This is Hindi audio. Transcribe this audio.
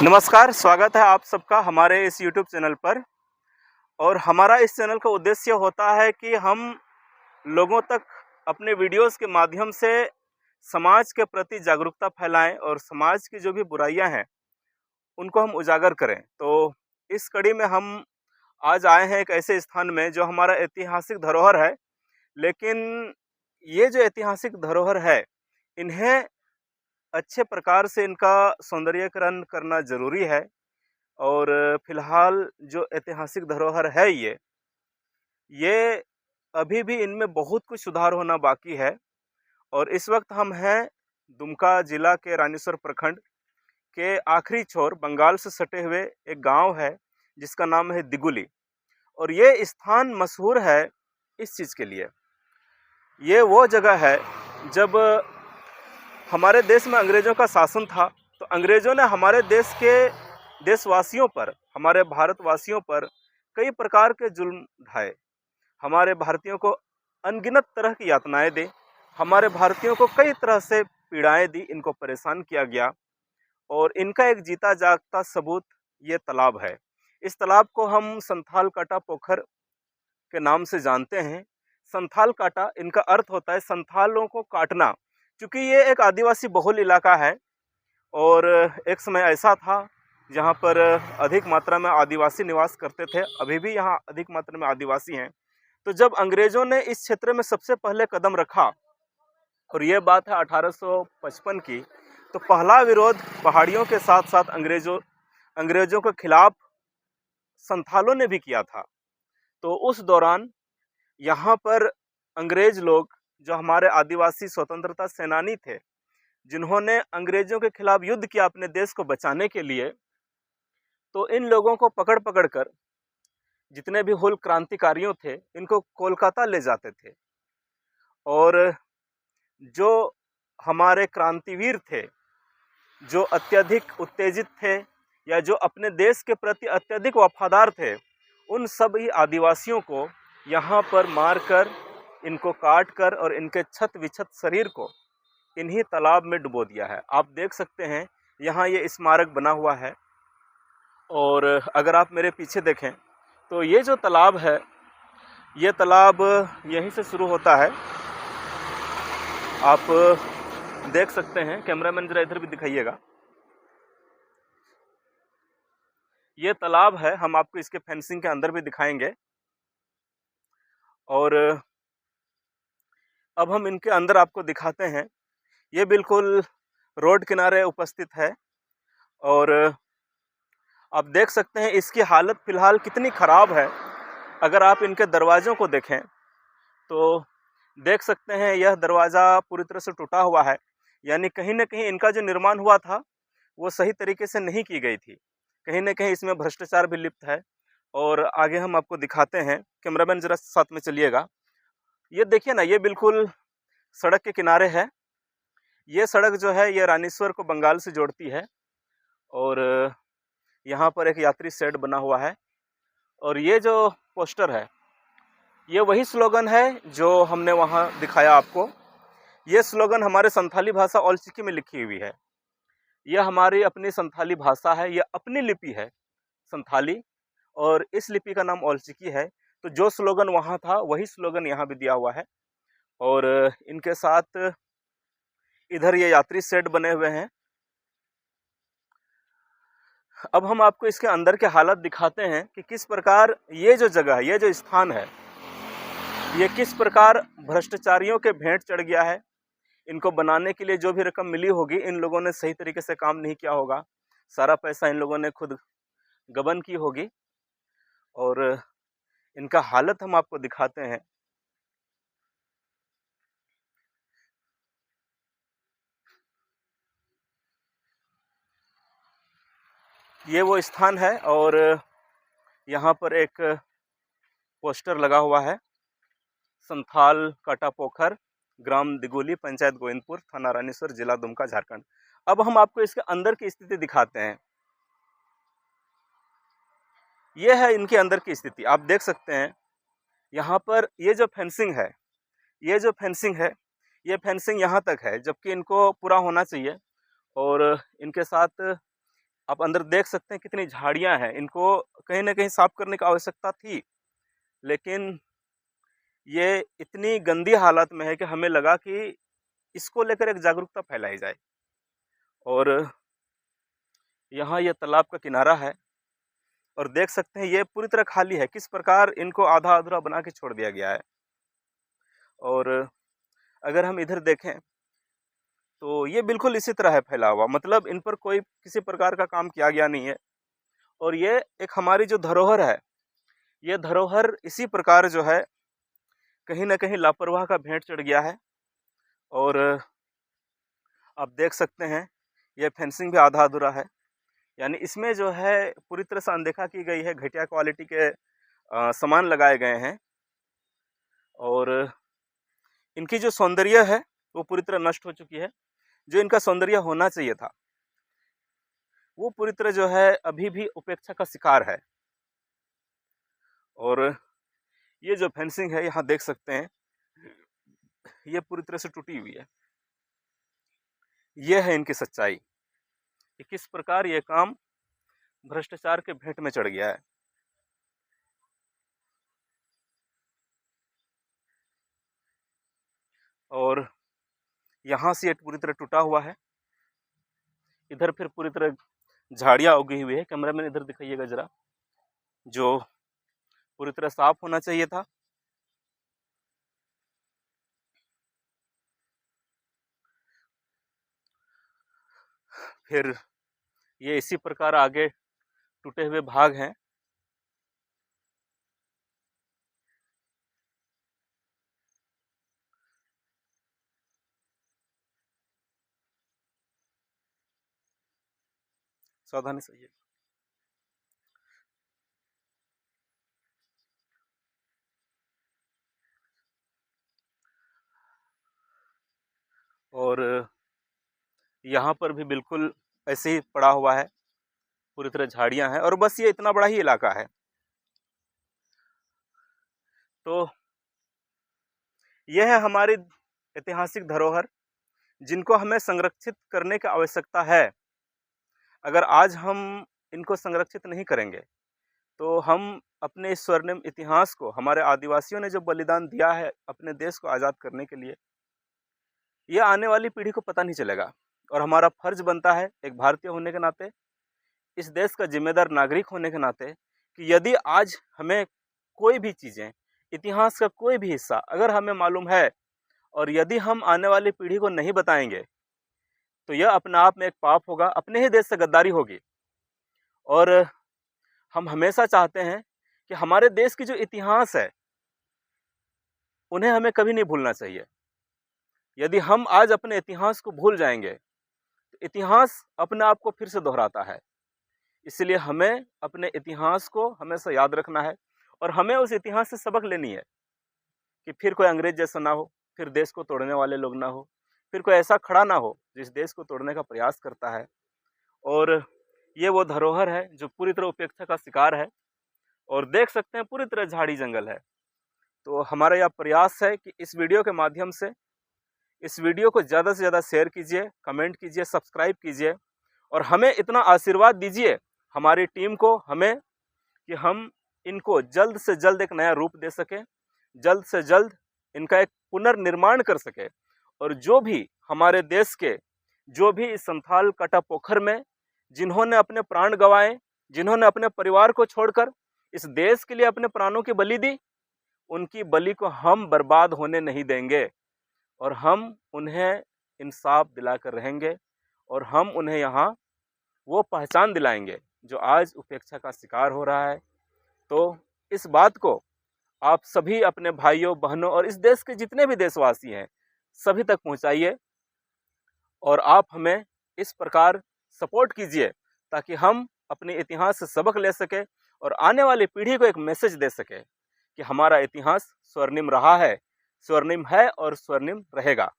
नमस्कार, स्वागत है आप सबका हमारे इस यूट्यूब चैनल पर। और हमारा इस चैनल का उद्देश्य होता है कि हम लोगों तक अपने वीडियोस के माध्यम से समाज के प्रति जागरूकता फैलाएं और समाज की जो भी बुराइयां हैं उनको हम उजागर करें। तो इस कड़ी में हम आज आए हैं एक ऐसे स्थान में जो हमारा ऐतिहासिक धरोहर है, लेकिन ये जो ऐतिहासिक धरोहर है इन्हें अच्छे प्रकार से इनका सौंदर्यीकरण करना ज़रूरी है। और फिलहाल जो ऐतिहासिक धरोहर है ये अभी भी इनमें बहुत कुछ सुधार होना बाकी है। और इस वक्त हम हैं दुमका जिला के रानीसर प्रखंड के आखिरी छोर बंगाल से सटे हुए एक गांव है जिसका नाम है दिगुली। और ये स्थान मशहूर है इस चीज़ के लिए, ये वो जगह है जब हमारे देश में अंग्रेज़ों का शासन था तो अंग्रेज़ों ने हमारे देश के देशवासियों पर, हमारे भारतवासियों पर कई प्रकार के जुल्म ढाए। हमारे भारतीयों को अनगिनत तरह की यातनाएं दी, हमारे भारतीयों को कई तरह से पीड़ाएं दी, इनको परेशान किया गया। और इनका एक जीता जागता सबूत ये तालाब है। इस तालाब को हम संथाल काटा पोखर के नाम से जानते हैं। संथाल काटा, इनका अर्थ होता है संथालों को काटना। क्योंकि ये एक आदिवासी बहुल इलाका है और एक समय ऐसा था जहाँ पर अधिक मात्रा में आदिवासी निवास करते थे, अभी भी यहाँ अधिक मात्रा में आदिवासी हैं। तो जब अंग्रेज़ों ने इस क्षेत्र में सबसे पहले कदम रखा, और ये बात है 1855 की, तो पहला विरोध पहाड़ियों के साथ साथ अंग्रेज़ों के खिलाफ संथालों ने भी किया था। तो उस दौरान यहाँ पर अंग्रेज लोग, जो हमारे आदिवासी स्वतंत्रता सेनानी थे, जिन्होंने अंग्रेजों के खिलाफ युद्ध किया अपने देश को बचाने के लिए, तो इन लोगों को पकड़ पकड़ कर, जितने भी हुल क्रांतिकारियों थे, इनको कोलकाता ले जाते थे। और जो हमारे क्रांतिवीर थे, जो अत्यधिक उत्तेजित थे या जो अपने देश के प्रति अत्यधिक वफादार थे, उन सभी आदिवासियों को यहाँ पर मारकर, इनको काट कर और इनके छत विछत शरीर को इन्हीं तालाब में डुबो दिया है। आप देख सकते हैं यहाँ ये स्मारक बना हुआ है। और अगर आप मेरे पीछे देखें तो ये जो तालाब है, ये तालाब यहीं से शुरू होता है। आप देख सकते हैं, कैमरामैन जरा इधर भी दिखाइएगा। ये तालाब है, हम आपको इसके फेंसिंग के अंदर भी दिखाएंगे। और अब हम इनके अंदर आपको दिखाते हैं। ये बिल्कुल रोड किनारे उपस्थित है और आप देख सकते हैं इसकी हालत फ़िलहाल कितनी ख़राब है। अगर आप इनके दरवाज़ों को देखें तो देख सकते हैं यह दरवाज़ा पूरी तरह से टूटा हुआ है, यानी कहीं न कहीं इनका जो निर्माण हुआ था वो सही तरीके से नहीं की गई थी। कहीं न कहीं इसमें भ्रष्टाचार भी लिप्त है। और आगे हम आपको दिखाते हैं, कैमरामैन ज़रा साथ में चलिएगा। ये देखिए ना, ये बिल्कुल सड़क के किनारे है। ये सड़क जो है ये रानीश्वर को बंगाल से जोड़ती है। और यहाँ पर एक यात्री शेड बना हुआ है। और ये जो पोस्टर है, ये वही स्लोगन है जो हमने वहाँ दिखाया आपको। ये स्लोगन हमारे संथाली भाषा औलचिकी में लिखी हुई है। यह हमारी अपनी संथाली भाषा है, यह अपनी लिपि है संथाली, और इस लिपि का नाम औलचिकी है। तो जो स्लोगन वहाँ था वही स्लोगन यहाँ भी दिया हुआ है। और इनके साथ इधर ये यात्री शेड बने हुए हैं। अब हम आपको इसके अंदर के हालत दिखाते हैं कि किस प्रकार ये जो जगह है, ये जो स्थान है, ये किस प्रकार भ्रष्टाचारियों के भेंट चढ़ गया है। इनको बनाने के लिए जो भी रकम मिली होगी, इन लोगों ने सही तरीके से काम नहीं किया होगा, सारा पैसा इन लोगों ने खुद गबन की होगी। और इनका हालत हम आपको दिखाते हैं। ये वो स्थान है और यहाँ पर एक पोस्टर लगा हुआ है, संथाल काटा पोखर, ग्राम दिगोली, पंचायत गोविंदपुर, थाना रानीसर, जिला दुमका, झारखंड। अब हम आपको इसके अंदर की स्थिति दिखाते हैं। ये है इनके अंदर की स्थिति, आप देख सकते हैं। यहाँ पर ये जो फेंसिंग है, ये जो फेंसिंग है, ये फेंसिंग यहाँ तक है, जबकि इनको पूरा होना चाहिए। और इनके साथ आप अंदर देख सकते हैं कितनी झाड़ियां हैं, इनको कहीं ना कहीं साफ करने की आवश्यकता थी, लेकिन ये इतनी गंदी हालत में है कि हमें लगा कि इसको लेकर एक जागरूकता फैलाई जाए। और यहाँ ये तालाब का किनारा है और देख सकते हैं ये पूरी तरह खाली है, किस प्रकार इनको आधा अधूरा बना के छोड़ दिया गया है। और अगर हम इधर देखें तो ये बिल्कुल इसी तरह है फैला हुआ, मतलब इन पर कोई किसी प्रकार का काम किया गया नहीं है। और ये एक हमारी जो धरोहर है, ये धरोहर इसी प्रकार जो है कहीं ना कहीं लापरवाह का भेंट चढ़ गया है। और आप देख सकते हैं ये फेंसिंग भी आधा अधूरा है, यानी इसमें जो है पूरी तरह से अनदेखा की गई है, घटिया क्वालिटी के सामान लगाए गए हैं और इनकी जो सौंदर्य है वो पूरी तरह नष्ट हो चुकी है। जो इनका सौंदर्य होना चाहिए था वो पूरी तरह जो है अभी भी उपेक्षा का शिकार है। और ये जो फेंसिंग है यहाँ देख सकते हैं ये पूरी तरह से टूटी हुई है। ये है इनकी सच्चाई कि किस प्रकार ये काम भ्रष्टाचार के भेंट में चढ़ गया है। और यहाँ से ये पूरी तरह टूटा हुआ है, इधर फिर पूरी तरह झाड़ियाँ उगी हुई है। कैमरा मैन इधर दिखाइएगा जरा, जो पूरी तरह साफ होना चाहिए था। फिर ये इसी प्रकार आगे टूटे हुए भाग हैं। सावधानी से ये और यहाँ पर भी बिल्कुल ऐसे ही पड़ा हुआ है, पूरी तरह झाड़ियाँ हैं और बस ये इतना बड़ा ही इलाका है। तो यह है हमारी ऐतिहासिक धरोहर जिनको हमें संरक्षित करने की आवश्यकता है। अगर आज हम इनको संरक्षित नहीं करेंगे तो हम अपने इस स्वर्णिम इतिहास को, हमारे आदिवासियों ने जो बलिदान दिया है अपने देश को आज़ाद करने के लिए, ये आने वाली पीढ़ी को पता नहीं चलेगा। और हमारा फर्ज बनता है एक भारतीय होने के नाते, इस देश का जिम्मेदार नागरिक होने के नाते, कि यदि आज हमें कोई भी चीज़ें, इतिहास का कोई भी हिस्सा अगर हमें मालूम है और यदि हम आने वाली पीढ़ी को नहीं बताएंगे तो यह अपने आप में एक पाप होगा, अपने ही देश से गद्दारी होगी। और हम हमेशा चाहते हैं कि हमारे देश की जो इतिहास है उन्हें हमें कभी नहीं भूलना चाहिए। यदि हम आज अपने इतिहास को भूल जाएंगे तो इतिहास अपने आप को फिर से दोहराता है। इसलिए हमें अपने इतिहास को हमेशा याद रखना है और हमें उस इतिहास से सबक लेनी है कि फिर कोई अंग्रेज जैसा ना हो, फिर देश को तोड़ने वाले लोग ना हो, फिर कोई ऐसा खड़ा ना हो जिस देश को तोड़ने का प्रयास करता है। और ये वो धरोहर है जो पूरी तरह उपेक्षा का शिकार है और देख सकते हैं पूरी तरह झाड़ी जंगल है। तो हमारा यह प्रयास है कि इस वीडियो के माध्यम से इस वीडियो को ज़्यादा से ज़्यादा शेयर कीजिए, कमेंट कीजिए, सब्सक्राइब कीजिए और हमें इतना आशीर्वाद दीजिए हमारी टीम को, हमें, कि हम इनको जल्द से जल्द एक नया रूप दे सकें, जल्द से जल्द इनका एक पुनर्निर्माण कर सके। और जो भी हमारे देश के, जो भी इस संथाल कटा पोखर में जिन्होंने अपने प्राण गंवाए, जिन्होंने अपने परिवार को छोड़कर इस देश के लिए अपने प्राणों की बलि दी, उनकी बलि को हम बर्बाद होने नहीं देंगे और हम उन्हें इंसाफ दिलाकर रहेंगे और हम उन्हें यहाँ वो पहचान दिलाएंगे जो आज उपेक्षा का शिकार हो रहा है। तो इस बात को आप सभी अपने भाइयों बहनों और इस देश के जितने भी देशवासी हैं सभी तक पहुंचाइए और आप हमें इस प्रकार सपोर्ट कीजिए ताकि हम अपने इतिहास से सबक ले सके और आने वाली पीढ़ी को एक मैसेज दे सके कि हमारा इतिहास स्वर्णिम रहा है, स्वर्णिम है और स्वर्णिम रहेगा।